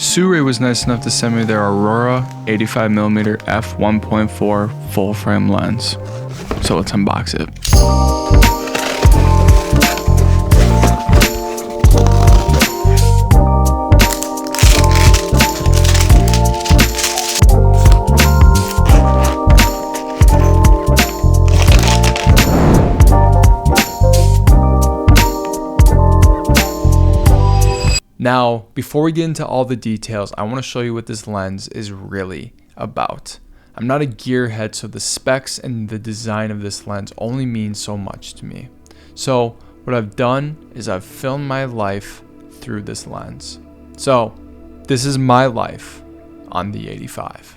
Sirui was nice enough to send me their Aurora 85mm F1.4 full frame lens. So let's unbox it. Now, before we get into all the details, I want to show you what this lens is really about. I'm not a gearhead, so the specs and the design of this lens only mean so much to me. So what I've done is I've filmed my life through this lens. So this is my life on the 85.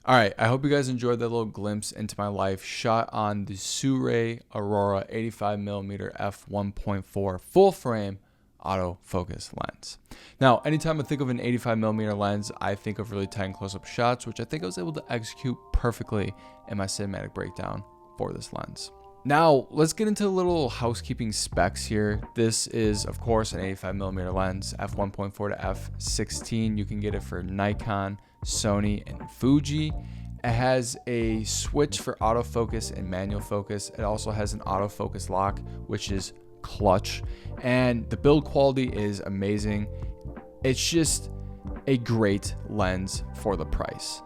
All right, I hope you guys enjoyed that little glimpse into my life shot on the Sirui Aurora 85mm f1.4 full frame autofocus lens. Now, anytime I think of an 85mm lens, I think of really tight and close-up shots, which I think I was able to execute perfectly in my cinematic breakdown for this lens. Now, let's get into a little housekeeping specs here. This is, of course, an 85mm lens, f1.4 to f16. You can get it for Nikon, Sony, and Fuji. It has a switch for autofocus and manual focus. It also has an autofocus lock, which is clutch. And the build quality is amazing. It's just a great lens for the price.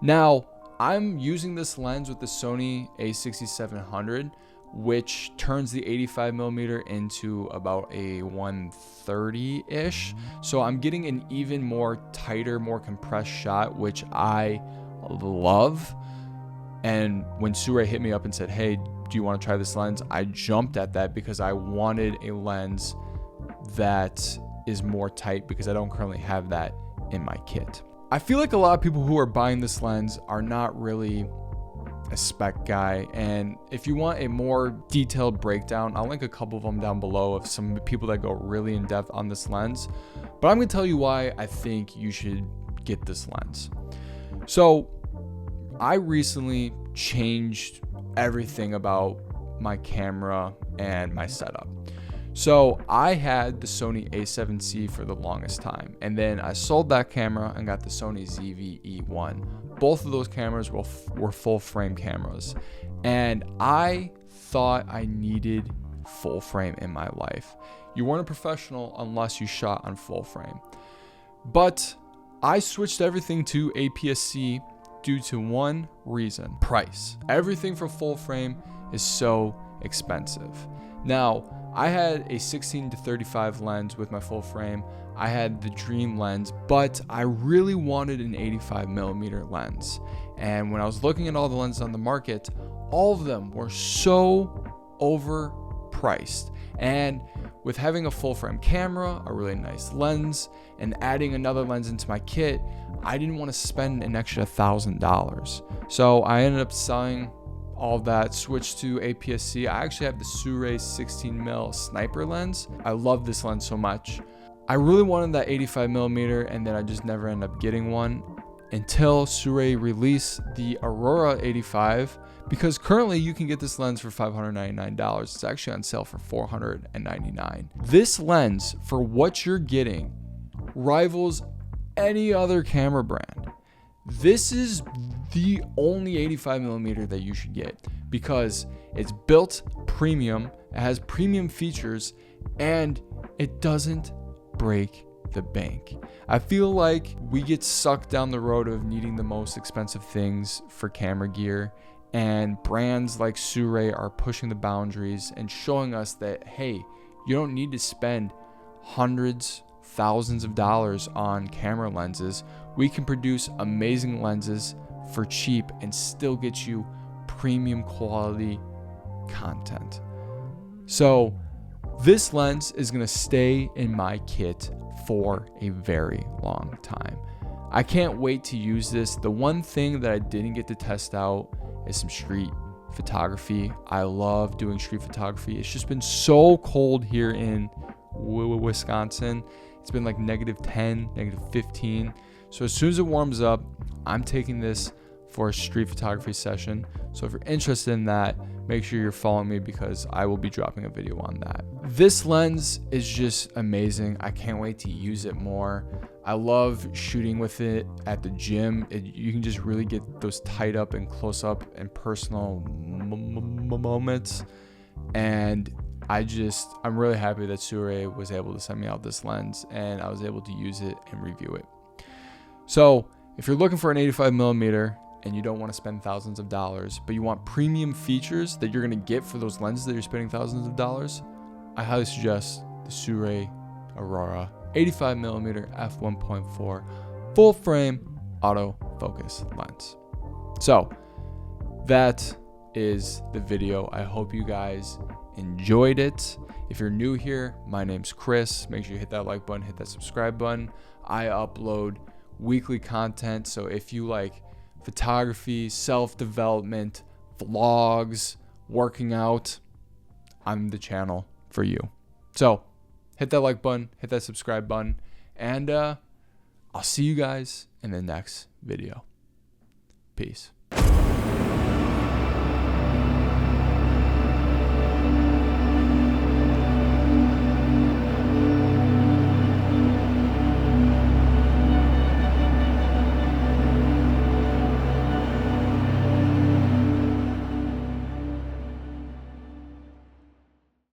Now, I'm using this lens with the Sony a6700, which turns the 85mm into about a 130-ish. So I'm getting an even more tighter, more compressed shot, which I love. And when Sirui hit me up and said, hey, do you want to try this lens? I jumped at that because I wanted a lens that is more tight because I don't currently have that in my kit. I feel like a lot of people who are buying this lens are not really a spec guy, and if you want a more detailed breakdown, I'll link a couple of them down below of some people that go really in depth on this lens, but I'm gonna tell you why I think you should get this lens. So I recently changed everything about my camera and my setup. So I had the Sony A7C for the longest time, and then I sold that camera and got the Sony ZV-E1. Both of those cameras were full frame cameras, and I thought I needed full frame in my life. You weren't a professional unless you shot on full frame. But I switched everything to APS-C due to one reason: price. Everything for full frame is so expensive. Now, I had a 16-35 lens with my full frame. I had the Dream lens, but I really wanted an 85mm lens. And when I was looking at all the lenses on the market, all of them were so overpriced. And with having a full frame camera, a really nice lens, and adding another lens into my kit, I didn't want to spend an extra $1,000. So I ended up selling all of that, switched to APS-C. I actually have the Sirui 16mm sniper lens. I love this lens so much. I really wanted that 85mm, and then I just never ended up getting one until Sirui released the Aurora 85, because currently you can get this lens for $599. It's actually on sale for $499. This lens, for what you're getting, rivals any other camera brand. This is the only 85mm that you should get, because it's built premium, it has premium features, and it doesn't break the bank. I feel like we get sucked down the road of needing the most expensive things for camera gear, and brands like Sirui are pushing the boundaries and showing us that, hey, you don't need to spend hundreds, thousands of dollars on camera lenses. We can produce amazing lenses for cheap and still get you premium quality content. So this lens is going to stay in my kit for a very long time. I can't wait to use this. The one thing that I didn't get to test out is some street photography. I love doing street photography. It's just been so cold here in Wisconsin. It's been like -10, -15. So as soon as it warms up, I'm taking this for a street photography session. So if you're interested in that, make sure you're following me, because I will be dropping a video on that. This lens is just amazing. I can't wait to use it more. I love shooting with it at the gym. You can just really get those tight up and close up and personal moments. And I'm really happy that Sirui was able to send me out this lens, and I was able to use it and review it. So if you're looking for an 85mm and you don't want to spend thousands of dollars, but you want premium features that you're going to get for those lenses that you're spending thousands of dollars, I highly suggest the Sirui Aurora 85mm F1.4 full frame autofocus lens. So that is the video. I hope you guys enjoyed it. If you're new here, my name's Chris. Make sure you hit that like button, hit that subscribe button. I upload weekly content, so if you like photography, self-development, vlogs, working out, I'm the channel for you. So hit that like button, hit that subscribe button, and I'll see you guys in the next video. Peace.